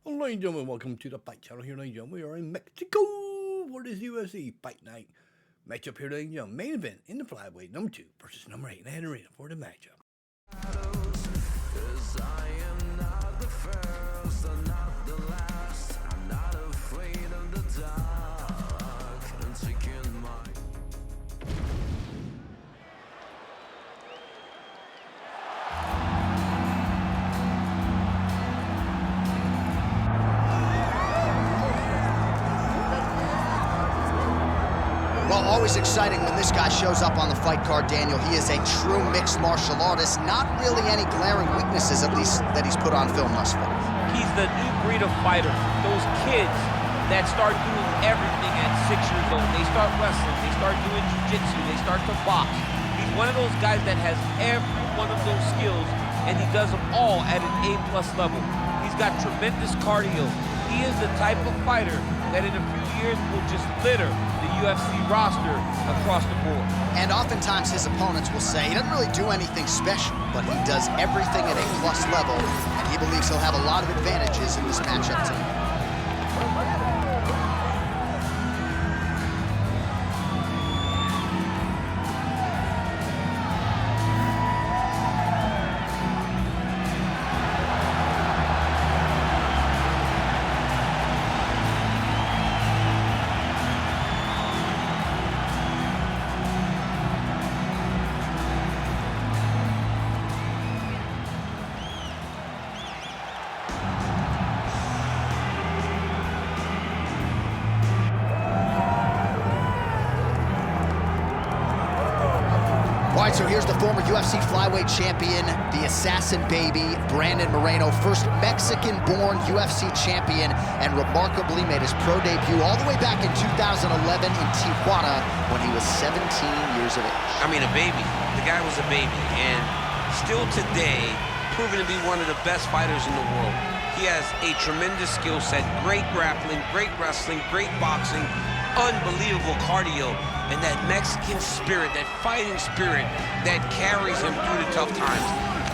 Ladies and gentlemen, welcome to the Fight Channel here, ladies and gentlemen. We are in Mexico for this UFC Fight Night matchup here, ladies and gentlemen. Main event in the flyweight, number 2 versus number 8 in the arena for the matchup. Well, always exciting when this guy shows up on the fight card, Daniel. He is a true mixed martial artist. Not really any glaring weaknesses, at least, that he's put on film thus far. He's the new breed of fighter. Those kids that start doing everything at 6 years old. They start wrestling, they start doing jiu-jitsu, they start to box. He's one of those guys that has every one of those skills, and he does them all at an A+ level. He's got tremendous cardio. He is the type of fighter that in a few years will just litter the UFC roster across the board. And oftentimes his opponents will say he doesn't really do anything special, but he does everything at A+ level, and he believes he'll have a lot of advantages in this matchup tonight. All right, so here's the former UFC flyweight champion, the assassin baby, Brandon Moreno, first Mexican-born UFC champion, and remarkably made his pro debut all the way back in 2011 in Tijuana when he was 17 years of age. I mean, a baby. The guy was a baby, and still today, proven to be one of the best fighters in the world. He has a tremendous skill set, great grappling, great wrestling, great boxing, unbelievable cardio, and that Mexican spirit, that fighting spirit that carries him through the tough times.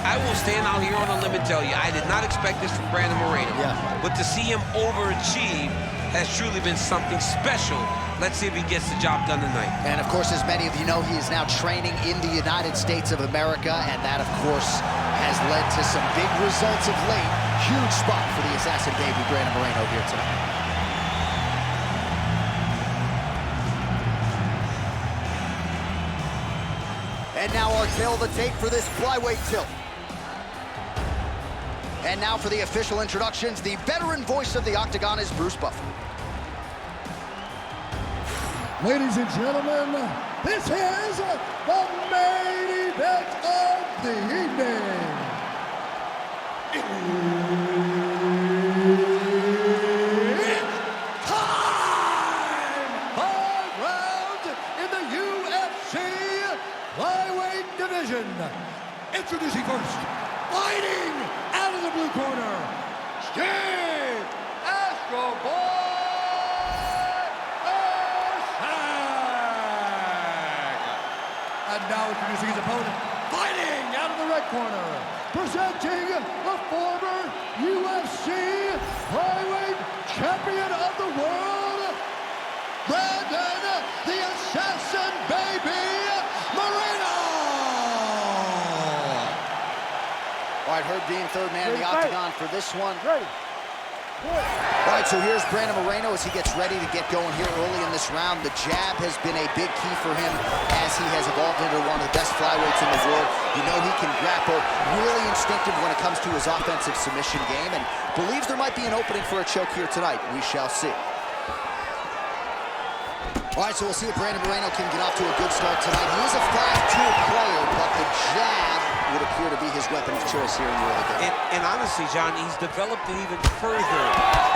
I will stand out here on a limb and tell you, I did not expect this from Brandon Moreno. But to see him overachieve has truly been something special. Let's see if he gets the job done tonight. And of course, as many of you know, he is now training in the United States of America, and that, of course, has led to some big results of late. Huge spot for the assassin baby, Brandon Moreno, here tonight. And now our tail of the tape for this flyweight tilt. And now for the official introductions, the veteran voice of the Octagon is Bruce Buffer. Ladies and gentlemen, this is the main event of the evening. It's time! 5 rounds in the UFC Flyweight division. Introducing first, fighting out of the blue corner, Steve Astro Boy Erceg. And now introducing his opponent, fighting out of the red corner, presenting the former UFC Flyweight Champion of the World, Brandon the Assassin Baby Moreno. All right, Herb Dean, third man in the Octagon for this one. Ready. All right, so here's Brandon Moreno as he gets ready to get going here early in this round. The jab has been a big key for him as he has evolved into one of the best flyweights in the world. You know he can grapple, really instinctive when it comes to his offensive submission game, and believes there might be an opening for a choke here tonight. We shall see. All right, so we'll see if Brandon Moreno can get off to a good start tonight. He is a fast-tool player, but the jab would appear to be his weapon of choice here in the early game. And honestly, John, he's developed it even further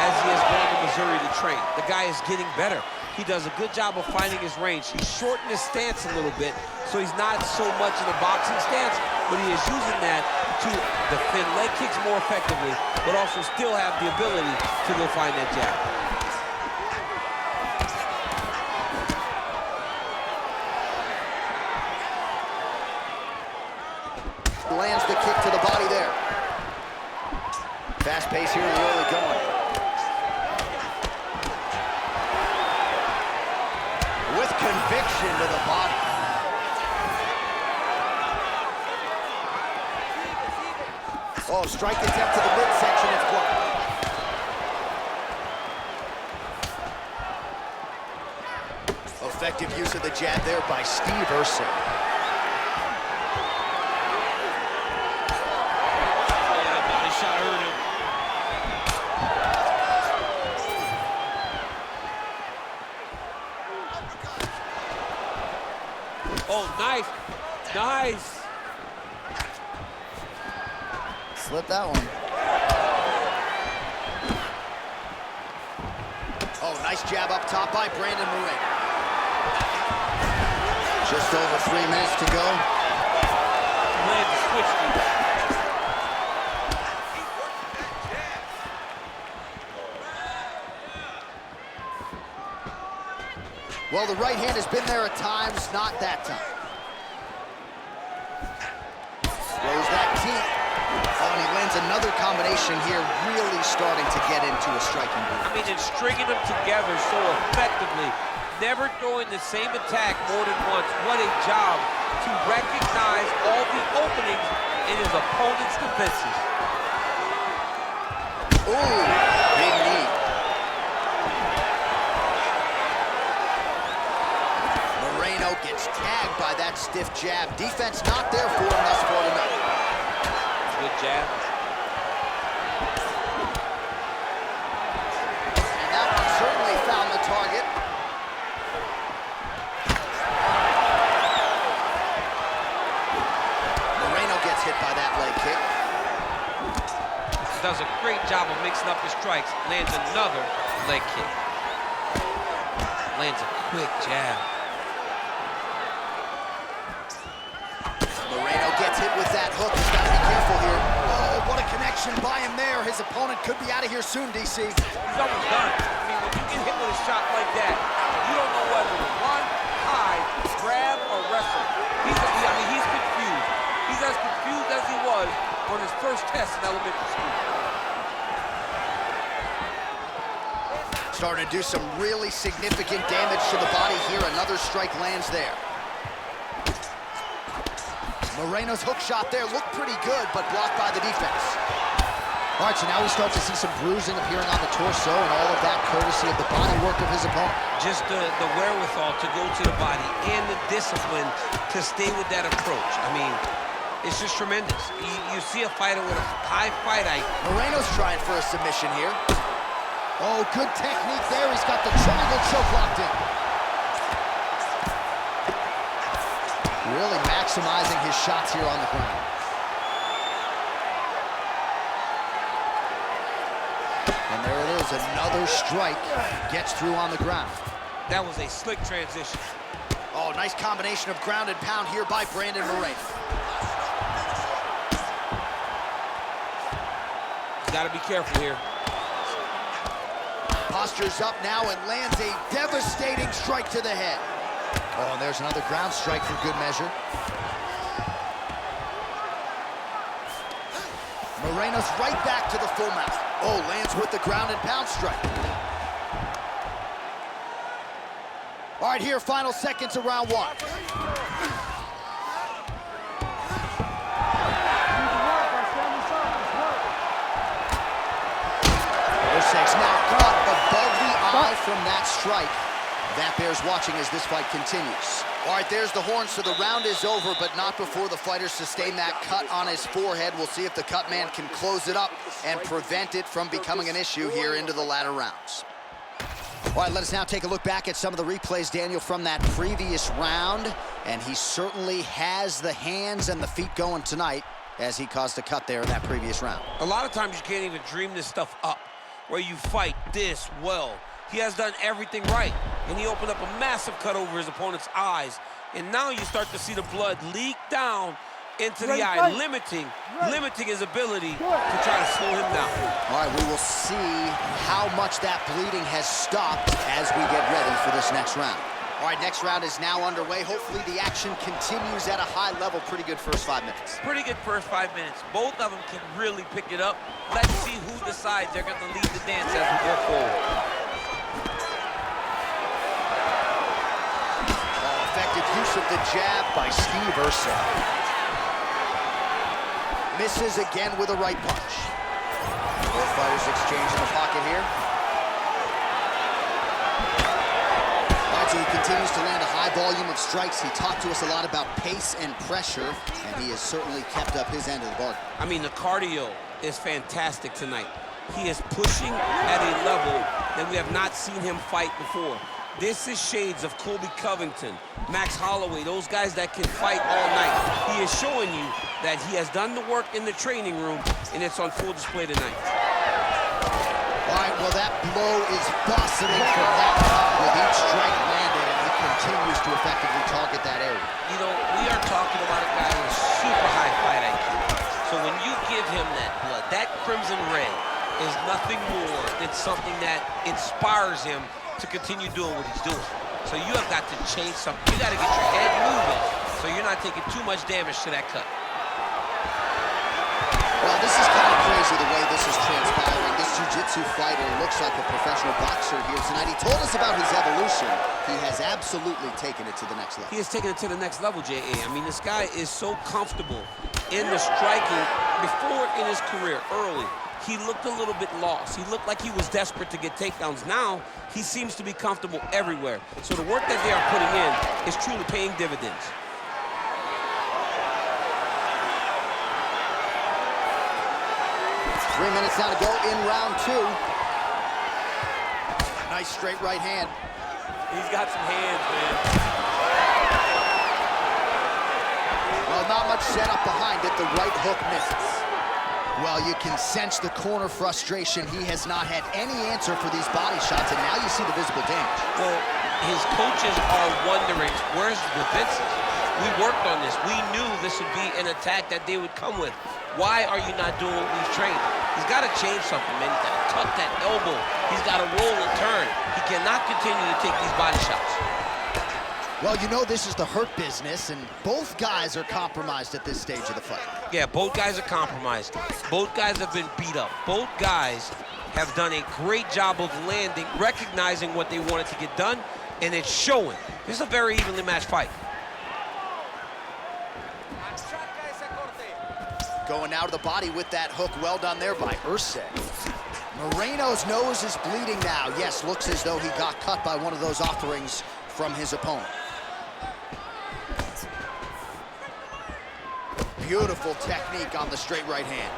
as he has gone to Missouri to train. The guy is getting better. He does a good job of finding his range. He's shortened his stance a little bit, so he's not so much in a boxing stance, but he is using that to defend leg kicks more effectively, but also still have the ability to go find that jab. Lands the kick to the body there. Fast pace here in the early going. submission to the body. Oh, strike attempt to the midsection, it's blocked. Effective use of the jab there by Steve Erceg. Yeah, body shot hurt him. Oh, nice. Nice. Slip that one. Oh, nice jab up top by Brandon Moreno. Just over 3 minutes to go. Lance switched it. Well, the right hand has been there at times, not that time. Throws that teep. Oh, and he lands another combination here, really starting to get into a striking groove. I mean, and stringing them together so effectively. Never throwing the same attack more than once. What a job to recognize all the openings in his opponent's defenses. Ooh, big knee. Moreno gets tagged by that stiff jab. Defense not there for him thus far tonight. Good jab. And that one certainly found the target. Moreno gets hit by that leg kick. Does a great job of mixing up his strikes. Lands another leg kick. Lands a quick jab. Moreno gets hit with that hook. He's got to be careful here. Oh, what a connection by him there. His opponent could be out of here soon, DC. He's almost done. I mean, when you get hit with a shot like that, you don't know whether to run, hide, grab, or wrestle. He's confused. He's as confused as he was on his first test in elementary school. Starting to do some really significant damage to the body here. Another strike lands there. Moreno's hook shot there looked pretty good, but blocked by the defense. All right, so now we start to see some bruising appearing on the torso, and all of that courtesy of the body work of his opponent. Just the wherewithal to go to the body and the discipline to stay with that approach. I mean, it's just tremendous. You see a fighter with a high fight IQ. Moreno's trying for a submission here. Oh, good technique there. He's got the triangle choke locked in. Really maximizing his shots here on the ground. And there it is, another strike gets through on the ground. That was a slick transition. Oh, nice combination of ground and pound here by Brandon Moreno. Got to be careful here. Postures up now and lands a devastating strike to the head. Oh, and there's another ground strike for good measure. Moreno's right back to the full mount. Oh, lands with the ground and pound strike. All right, here, final seconds of round one. Erceg's now caught above the eye from that strike. That bears watching as this fight continues. All right, there's the horn, so the round is over, but not before the fighter sustained that cut on his forehead. We'll see if the cut man can close it up and prevent it from becoming an issue here into the latter rounds. All right, let us now take a look back at some of the replays, Daniel, from that previous round. And he certainly has the hands and the feet going tonight as he caused a cut there in that previous round. A lot of times you can't even dream this stuff up, where you fight this well. He has done everything right, and he opened up a massive cut over his opponent's eyes. And now you start to see the blood leak down into the eye, limiting his ability to try to slow him down. All right, we will see how much that bleeding has stopped as we get ready for this next round. All right, next round is now underway. Hopefully the action continues at a high level. Pretty good first 5 minutes. Pretty good first 5 minutes. Both of them can really pick it up. Let's see who decides they're going to lead the dance as we go forward. use of the jab by Steve Erceg. Misses again with a right punch. Both fighters exchange in the pocket here. All right, so he continues to land a high volume of strikes. He talked to us a lot about pace and pressure, and he has certainly kept up his end of the bargain. I mean, the cardio is fantastic tonight. He is pushing at a level that we have not seen him fight before. This is shades of Colby Covington, Max Holloway, those guys that can fight all night. He is showing you that he has done the work in the training room, and it's on full display tonight. All right, well, that blow is busting from that top with each strike landed, and he continues to effectively target that area. You know, we are talking about a guy with super high fight IQ. So when you give him that blood, that crimson red is nothing more than something that inspires him to continue doing what he's doing. So you have got to change something. You got to get your head moving so you're not taking too much damage to that cut. Well, this is kind of crazy the way this is transpiring. This jiu-jitsu fighter looks like a professional boxer here tonight. He told us about his evolution. He has absolutely taken it to the next level. He has taken it to the next level, J.A. I mean, this guy is so comfortable in the striking. Before in his career, early, he looked a little bit lost. He looked like he was desperate to get takedowns. Now, he seems to be comfortable everywhere. So the work that they are putting in is truly paying dividends. It's 3 minutes now to go in round 2. Nice straight right hand. He's got some hands, man. Well, not much setup behind it. The right hook misses. Well, you can sense the corner frustration. He has not had any answer for these body shots, and now you see the visible damage. Well, his coaches are wondering, where's the defenses? We worked on this. We knew this would be an attack that they would come with. Why are you not doing what we've trained? He's got to change something, man. He's got to tuck that elbow. He's got to roll and turn. He cannot continue to take these body shots. Well, you know this is the hurt business, and both guys are compromised at this stage of the fight. Yeah, both guys are compromised. Both guys have been beat up. Both guys have done a great job of landing, recognizing what they wanted to get done, and it's showing. This is a very evenly matched fight. Going now to the body with that hook. Well done there by Erceg. Moreno's nose is bleeding now. Yes, looks as though he got cut by one of those offerings from his opponent. Beautiful technique on the straight right hand.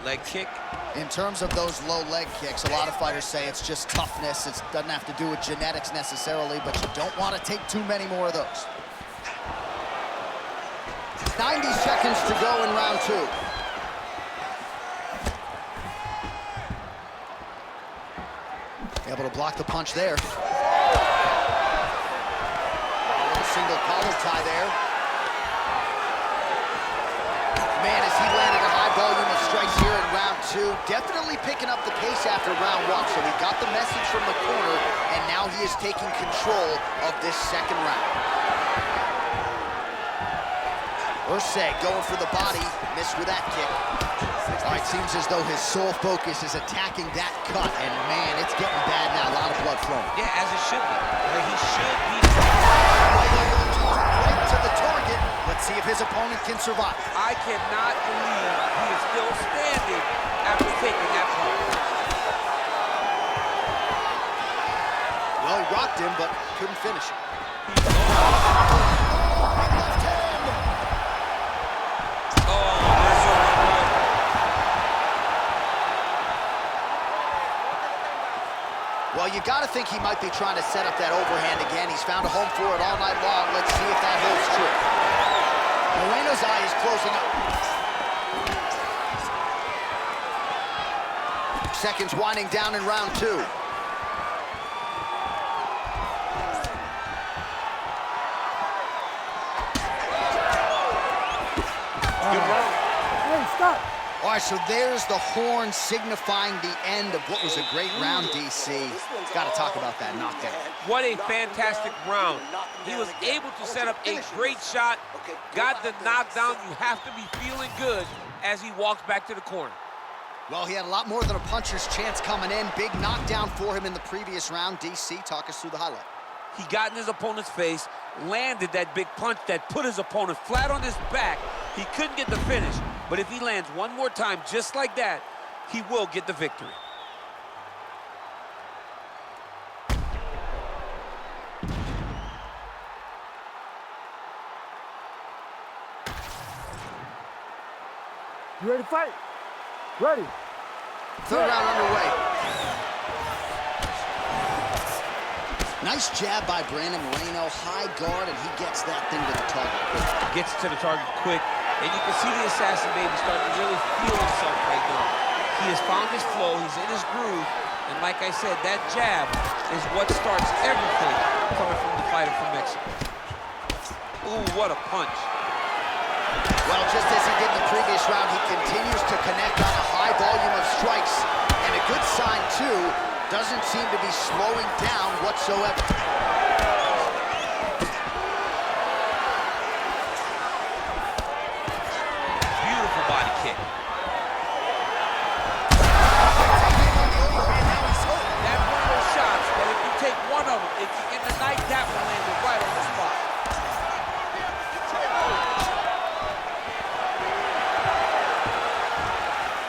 Leg kick. In terms of those low leg kicks, a lot of fighters say it's just toughness. It doesn't have to do with genetics necessarily, but you don't want to take too many more of those. 90 seconds to go in round 2. Able to block the punch there. A little single collar tie there. Man, as he landed a high volume of strikes here in round 2, definitely picking up the pace after round 1. So he got the message from the corner, and now he is taking control of this second round. Erceg going for the body, missed with that kick. All right, seems as though his sole focus is attacking that cut, and man, it's getting bad now. A lot of blood flowing. Yeah, as it should be. He should be. Right to the target. Let's see if his opponent can survive. I cannot believe he is still standing after taking that punch. Well, he rocked him, but couldn't finish it. Well, you got to think he might be trying to set up that overhand again. He's found a home for it all night long. Let's see if that holds true. Moreno's eye is closing up. Seconds winding down in round 2. Good round. Hey, stop. All right, so there's the horn signifying the end of what was a great round, DC. Got to talk about that knockdown. What a fantastic round. He was able to set up a great shot, got the knockdown. You have to be feeling good as he walks back to the corner. Well, he had a lot more than a puncher's chance coming in. Big knockdown for him in the previous round. DC, talk us through the highlight. He got in his opponent's face, landed that big punch that put his opponent flat on his back. He couldn't get the finish, but if he lands one more time just like that, he will get the victory. You ready to fight? Ready. Third round underway. Nice jab by Brandon Moreno. High guard, and he gets that thing to the target quick. Gets to the target quick, and you can see the assassin baby starting to really feel himself right now. He has found his flow, he's in his groove, and like I said, that jab is what starts everything coming from the fighter from Mexico. Ooh, what a punch. Well, just as he did in the previous round, he continues to connect on a high volume of strikes. And a good sign, too, doesn't seem to be slowing down whatsoever. Beautiful body kick. That's one of those shots that if you take one of them, if you get the night, that one landed right on the spot.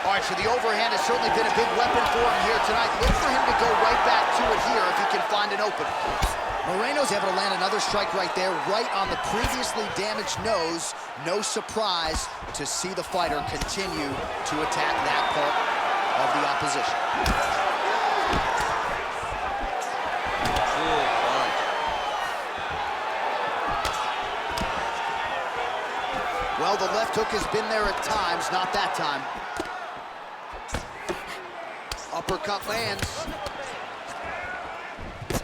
All right, so the overhand has certainly been a big weapon for him here tonight. Look for him to go right back to it here if he can find an opening. Moreno's able to land another strike right there, right on the previously damaged nose. No surprise to see the fighter continue to attack that part of the opposition. Good punch. Well, the left hook has been there at times, not that time. Uppercut lands.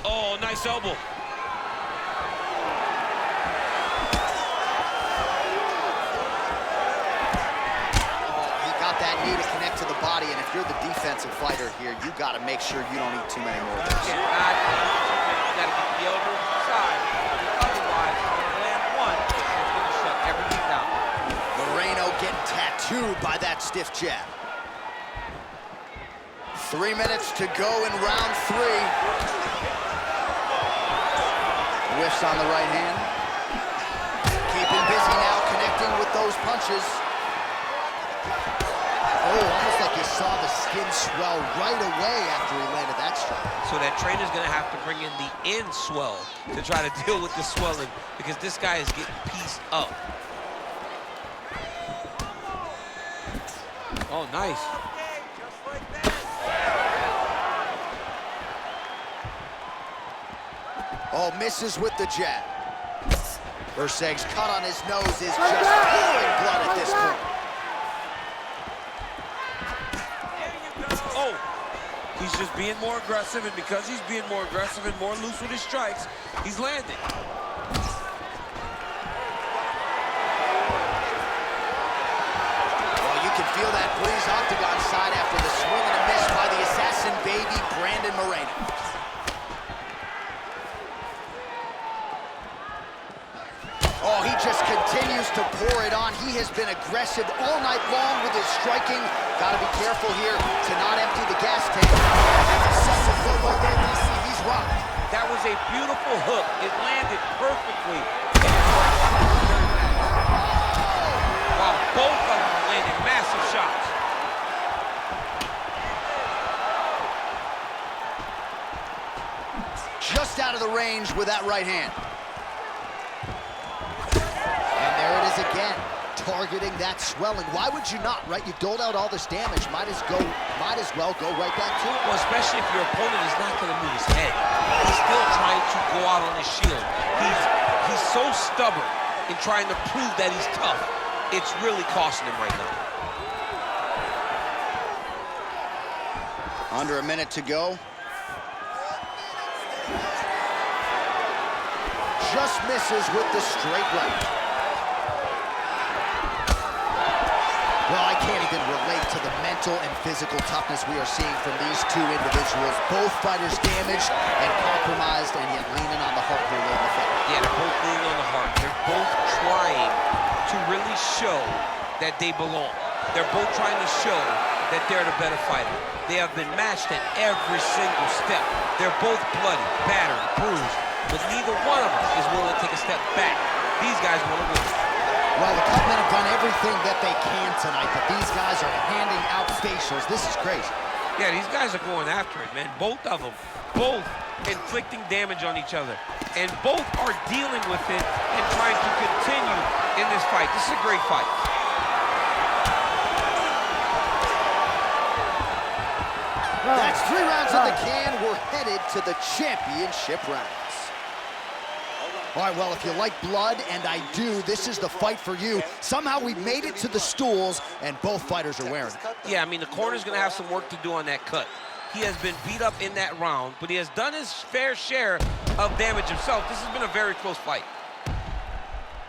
Oh, nice elbow. He got that knee to connect to the body, and if you're the defensive fighter here, you got to make sure you don't eat too many more of those. You gotta get the elbow side. Otherwise, if you land one, it's gonna shut everything down. Moreno getting tattooed by that stiff jab. 3 minutes to go in round 3. Whiffs on the right hand. Keeping busy now, connecting with those punches. Oh, almost like you saw the skin swell right away after he landed that strike. So that trainer's gonna have to bring in the in swell to try to deal with the swelling because this guy is getting pieced up. Oh, nice. Oh, misses with the jab. Erceg's cut on his nose is just pouring blood at this point. Oh, he's just being more aggressive, and because he's being more aggressive and more loose with his strikes, he's landing. Well, you can feel that breeze octagon side after the swing and a miss by the assassin baby, Brandon Moreno. Oh, he just continues to pour it on. He has been aggressive all night long with his striking. Got to be careful here to not empty the gas tank. He's rocked. That was a beautiful hook. It landed perfectly. While both of them landed massive shots. Just out of the range with that right hand. There it is again, targeting that swelling. Why would you not, right? You've doled out all this damage. Might as well go right back to it. Well, especially if your opponent is not going to move his head. He's still trying to go out on his shield. He's so stubborn in trying to prove that he's tough. It's really costing him right now. Under a minute to go. Just misses with the straight right. Well, I can't even relate to the mental and physical toughness we are seeing from these two individuals. Both fighters damaged and compromised, and yet leaning on the heart here late in the fight. Yeah, they're both leaning on the heart. They're both trying to really show that they belong. They're both trying to show that they're the better fighter. They have been matched at every single step. They're both bloody, battered, bruised, but neither one of them is willing to take a step back. These guys want to win. Well, the Cutmen have done everything that they can tonight, but these guys are handing out facials. This is crazy. Yeah, these guys are going after it, man. Both of them, both inflicting damage on each other, and both are dealing with it and trying to continue in this fight. This is a great fight. That's 3 rounds in the can. We're headed to the championship rounds. All right, well, if you like blood, and I do, this is the fight for you. Somehow we made it to the stools, and both fighters are wearing it. Yeah, I mean, the corner's going to have some work to do on that cut. He has been beat up in that round, but he has done his fair share of damage himself. This has been a very close fight.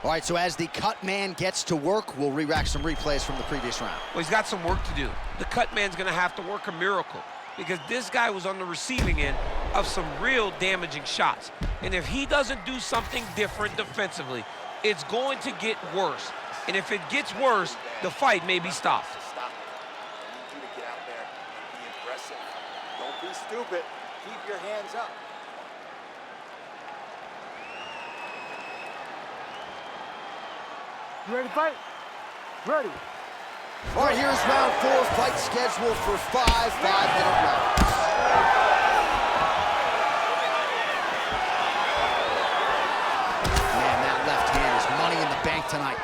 All right, so as the cut man gets to work, we'll re-rack some replays from the previous round. Well, he's got some work to do. The cut man's going to have to work a miracle, because this guy was on the receiving end of some real damaging shots. And if he doesn't do something different defensively, it's going to get worse. And if it gets worse, the fight may be stopped. Stop. I need you to get out there and be aggressive. Don't be stupid. Keep your hands up. You ready to fight? Ready. All right, here's round 4, fight scheduled for 5 5-minute rounds. Man, that left hand is money in the bank tonight.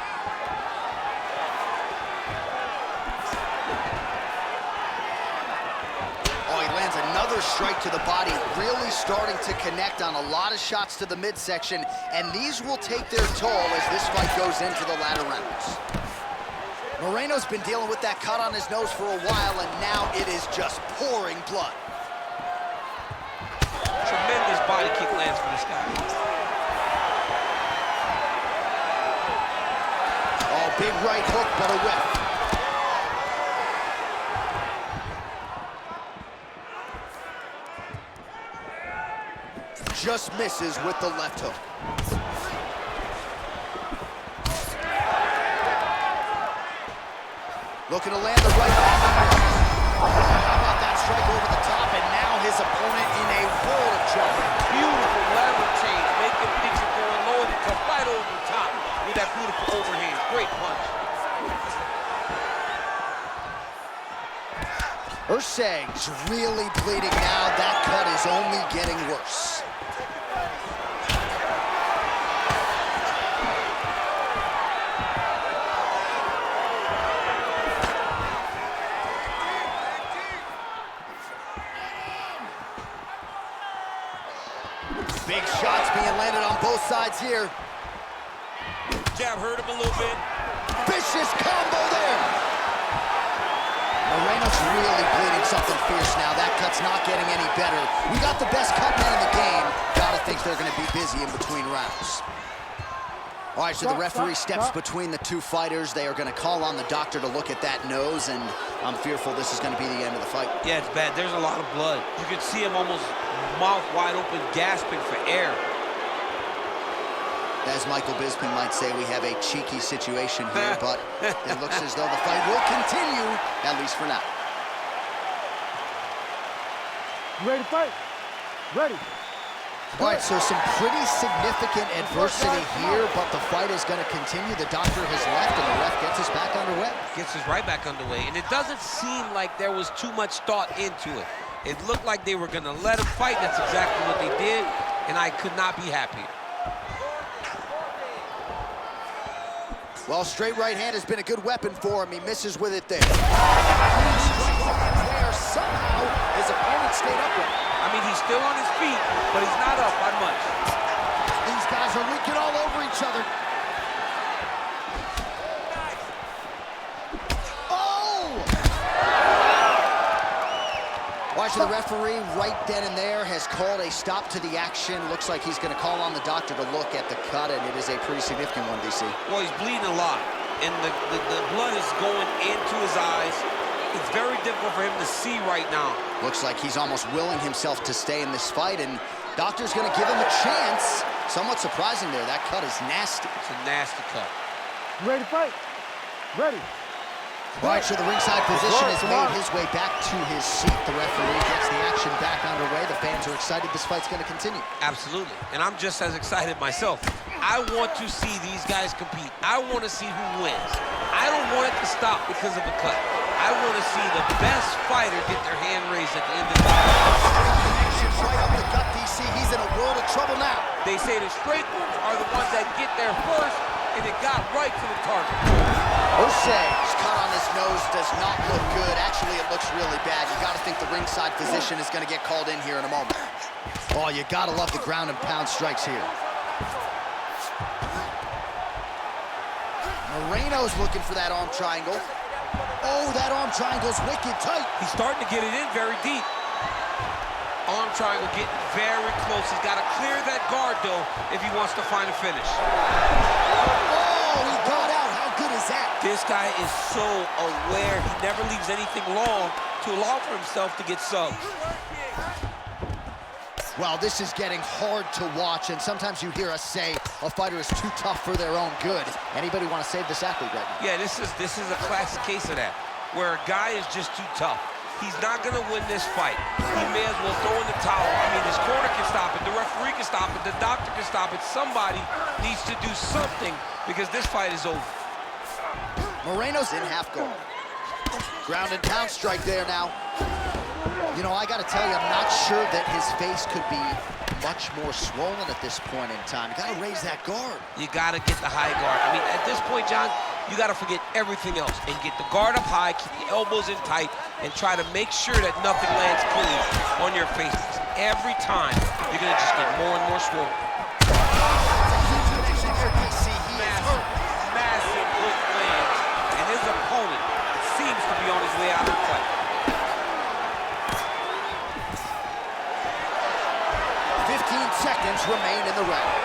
Oh, he lands another strike to the body, really starting to connect on a lot of shots to the midsection, and these will take their toll as this fight goes into the latter rounds. Moreno's been dealing with that cut on his nose for a while, and now it is just pouring blood. Tremendous body kick lands for this guy. Oh, big right hook, but a whiff. Just misses with the left hook. Looking to land the right arm. How about that strike over the top, and now his opponent in a world of trouble. Beautiful lateral change, making things going low, and come right over the top with that beautiful overhand. Great punch. Erceg's really bleeding now. That cut is only getting worse. Big shots being landed on both sides here. Jab hurt him a little bit. Vicious combo there. Moreno's really bleeding something fierce now. That cut's not getting any better. We got the best cut man in the game. Gotta think they're gonna be busy in between rounds. All right, so the referee steps between the two fighters. They are gonna call on the doctor to look at that nose, and I'm fearful this is gonna be the end of the fight. Yeah, it's bad. There's a lot of blood. You can see him almost mouth wide open, gasping for air. As Michael Bisping might say, we have a cheeky situation here, but it looks as though the fight will continue, at least for now. You ready to fight? Ready. All right, so some pretty significant adversity here, but the fight is going to continue. The doctor has left, and the ref gets us back underway. Gets us right back underway, and it doesn't seem like there was too much thought into it. It looked like they were going to let him fight. That's exactly what they did, and I could not be happier. Well, straight right hand has been a good weapon for him. He misses with it there. There somehow his opponent stayed upright. I mean, he's still on his feet, but he's not up by much. These guys are leaking all over each other. Oh! Watch the referee right then and there has called a stop to the action. Looks like he's going to call on the doctor to look at the cut, and it is a pretty significant one, DC. Well, he's bleeding a lot, and the blood is going into his eyes. It's very difficult for him to see right now. Looks like he's almost willing himself to stay in this fight, and doctor's going to give him a chance. Somewhat surprising there. That cut is nasty. It's a nasty cut. You ready to fight? Ready. All right, so the ringside physician has made his way back to his seat. The referee gets the action back underway. The fans are excited. This fight's going to continue. Absolutely, and I'm just as excited myself. I want to see these guys compete. I want to see who wins. I don't want it to stop because of a cut. I want to see the best fighter get their hand raised at the end of the fight. Right up the gut, DC. He's in a world of trouble now. They say the straight moves are the ones that get there first, and it got right to the target. Erceg's cut on his nose does not look good. Actually, it looks really bad. You got to think the ringside physician is going to get called in here in a moment. Oh, you got to love the ground and pound strikes here. Moreno's looking for that arm triangle. Oh, that arm triangle's wicked tight. He's starting to get it in very deep. Arm triangle getting very close. He's got to clear that guard, though, if he wants to find a finish. Oh, he got out. How good is that? This guy is so aware. He never leaves anything long to allow for himself to get subbed. Well, this is getting hard to watch, and sometimes you hear us say a fighter is too tough for their own good. Anybody want to save this athlete right now? Yeah, this is a classic case of that, where a guy is just too tough. He's not going to win this fight. He may as well throw in the towel. I mean, his corner can stop it, the referee can stop it, the doctor can stop it. Somebody needs to do something because this fight is over. Moreno's in half guard. Ground and pound strike there now. You know, I got to tell you, I'm not sure that his face could be much more swollen at this point in time. You got to raise that guard. You got to get the high guard. I mean, at this point, John, you got to forget everything else and get the guard up high, keep the elbows in tight, and try to make sure that nothing lands clean on your face. Every time, you're going to just get more and more swollen. Massive hook lands, and his opponent seems to be on his way out of the fight. 15 seconds remain in the round.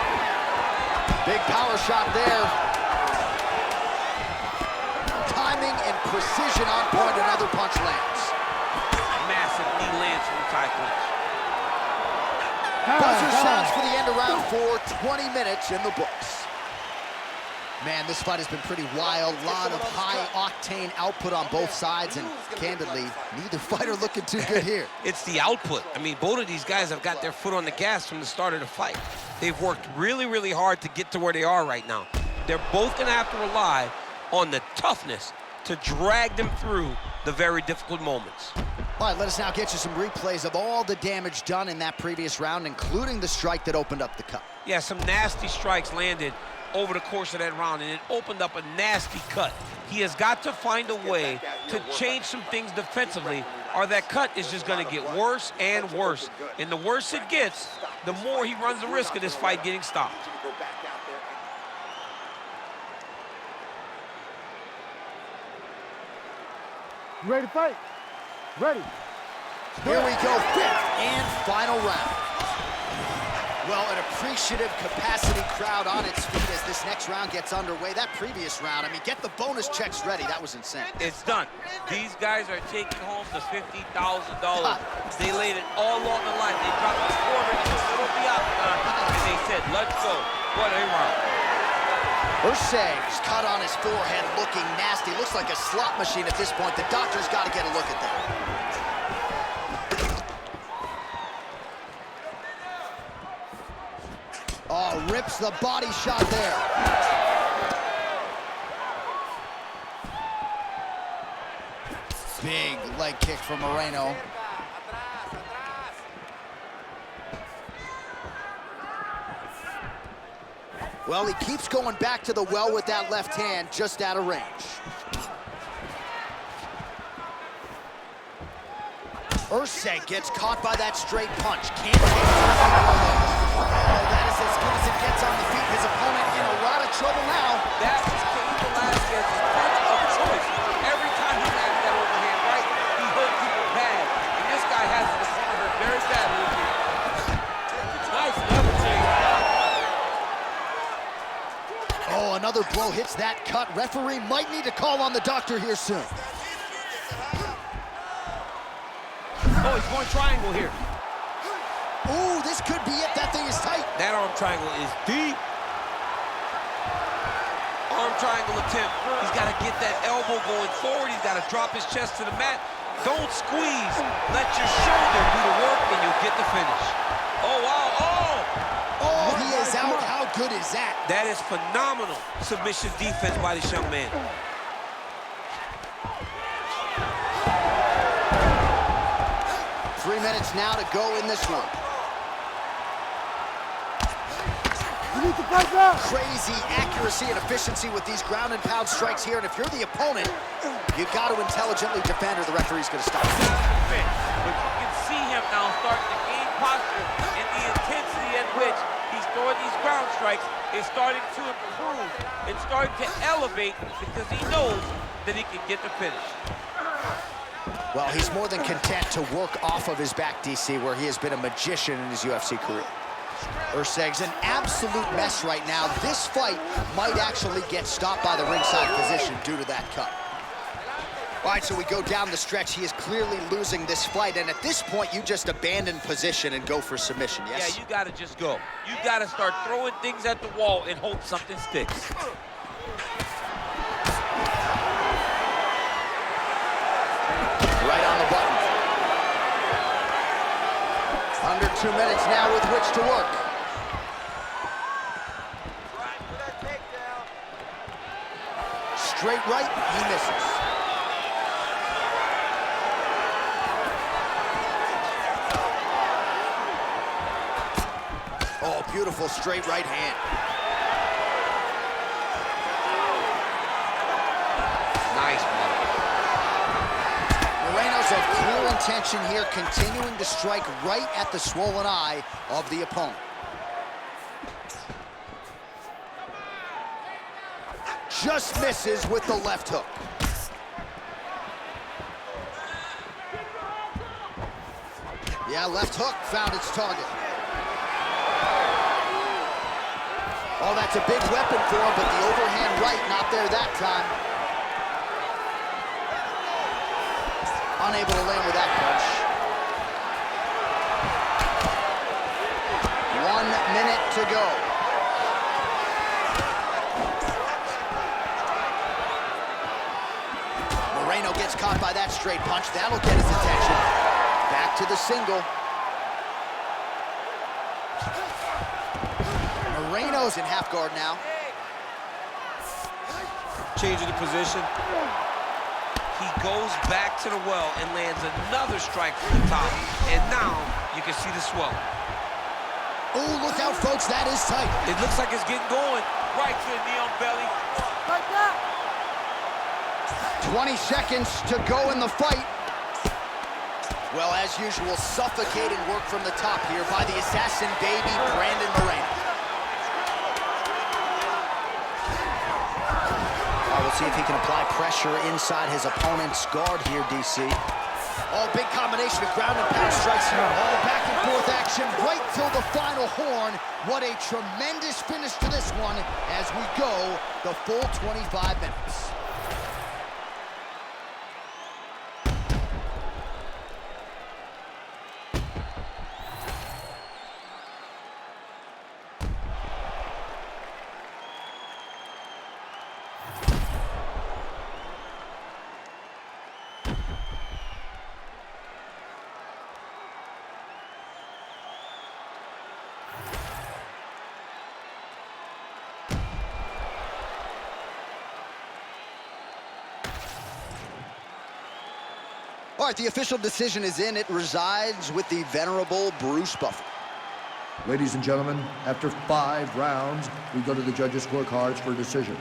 Big power shot there. Timing and precision on point. Another punch lands. Massive knee lands from the tie clinch. Buzzer sounds for the end of round 4. 20 minutes in the books. Man, this fight has been pretty wild. A lot of high-octane output on both sides, and candidly, neither fighter looking too good here. It's the output. I mean, both of these guys have got their foot on the gas from the start of the fight. They've worked really, really hard to get to where they are right now. They're both going to have to rely on the toughness to drag them through the very difficult moments. All right, let us now get you some replays of all the damage done in that previous round, including the strike that opened up the cut. Yeah, some nasty strikes landed over the course of that round, and it opened up a nasty cut. He has got to find a way to change some things defensively, or that cut is just going to get worse and worse. And the worse it gets, the more he runs the risk of this fight getting stopped. You ready to fight? Ready. Here we go, 5th and final round. Well, an appreciative capacity crowd on its feet as this next round gets underway. That previous round, I mean, get the bonus checks ready. That was insane. It's done. These guys are taking home the $50,000. They laid it all on the line. They dropped the quarter in the middle of the octagon, and they said, let's go. What a round. Erceg's cut on his forehead looking nasty. Looks like a slot machine at this point. The doctor's got to get a look at that. Oh, rips the body shot there. Big leg kick from Moreno. Well, he keeps going back to the well with that left hand, just out of range. Erceg gets caught by that straight punch. Can't take it. Oh, that is as good as it gets on the feet. His opponent in a lot of trouble now. That was Cain Velasquez's punch of choice. Every time he landed that overhand right, he hurt people bad. And this guy has the corner hurt very badly. Nice leveraging. Oh, another blow hits that cut. Referee might need to call on the doctor here soon. Oh, he's going triangle here. Ooh, this could be it. That thing is tight. That arm triangle is deep. arm triangle attempt. He's got to get that elbow going forward. He's got to drop his chest to the mat. Don't squeeze. Let your shoulder do the work, and you'll get the finish. Oh, wow. Oh, he is out. How good is that? That is phenomenal submission defense by this young man. Three minutes now to go in this one. You need to fight back. Crazy accuracy and efficiency with these ground and pound strikes here. And if you're the opponent, you've got to intelligently defend or the referee's going to stop. But you can see him now starting to gain posture, and the intensity at which he's throwing these ground strikes is starting to improve. It's starting to elevate because he knows that he can get the finish. Well, he's more than content to work off of his back, DC, where he has been a magician in his UFC career. Erceg's an absolute mess right now. This fight might actually get stopped by the ringside physician due to that cut. All right, so we go down the stretch. He is clearly losing this fight, and at this point, you just abandon position and go for submission, yes? Yeah, you got to just go. You got to start throwing things at the wall and hope something sticks. Right on the button. Under 2 minutes now with which to work. Straight right, he misses. Oh, beautiful straight right hand. Nice, brother. Moreno's of clear intention here, continuing to strike right at the swollen eye of the opponent. Just misses with the left hook. Yeah, left hook found its target. Oh, that's a big weapon for him, but the overhand right not there that time. Unable to land with that punch. 1 minute to go. Moreno gets caught by that straight punch. That'll get his attention. Back to the single. Moreno's in half guard now. Changing the position. He goes back to the well and lands another strike from the top. And now you can see the swell. Oh, look out, folks. That is tight. It looks like it's getting going. Right to the knee on belly. Fight back. 20 seconds to go in the fight. Well, as usual, suffocating work from the top here by the assassin baby, Brandon Moreno. We'll see if he can apply pressure inside his opponent's guard here, DC. Oh, big combination of ground and pound strikes here. All back and forth action right till the final horn. What a tremendous finish to this one as we go the full 25 minutes. All right, the official decision is in. It resides with the venerable Bruce Buffer. Ladies and gentlemen, after 5 rounds, we go to the judges' scorecards for a decision.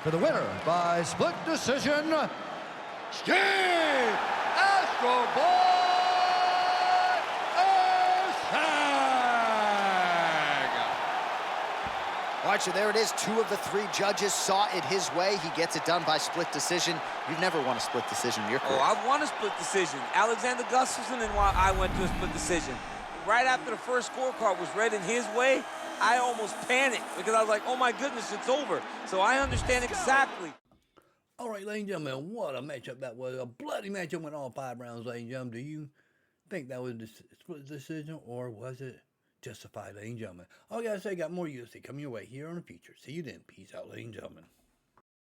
For the winner by split decision, Steve Astro Boy Erceg! All right, so there it is. 2 of the 3 judges saw it his way. He gets it done by split decision. You've never won a split decision in your career. Oh, I've won a split decision. Alexander Gustafsson and I went to a split decision. Right after the first scorecard was read in his way, I almost panicked because I was like, oh my goodness, it's over. So I understand exactly. All right, ladies and gentlemen, what a matchup that was. A bloody matchup went all 5 rounds, ladies and gentlemen. Do you think that was a split decision, or was it justified, ladies and gentlemen? All I got to say, got more UFC coming your way here on the future. See you then. Peace out, ladies and gentlemen.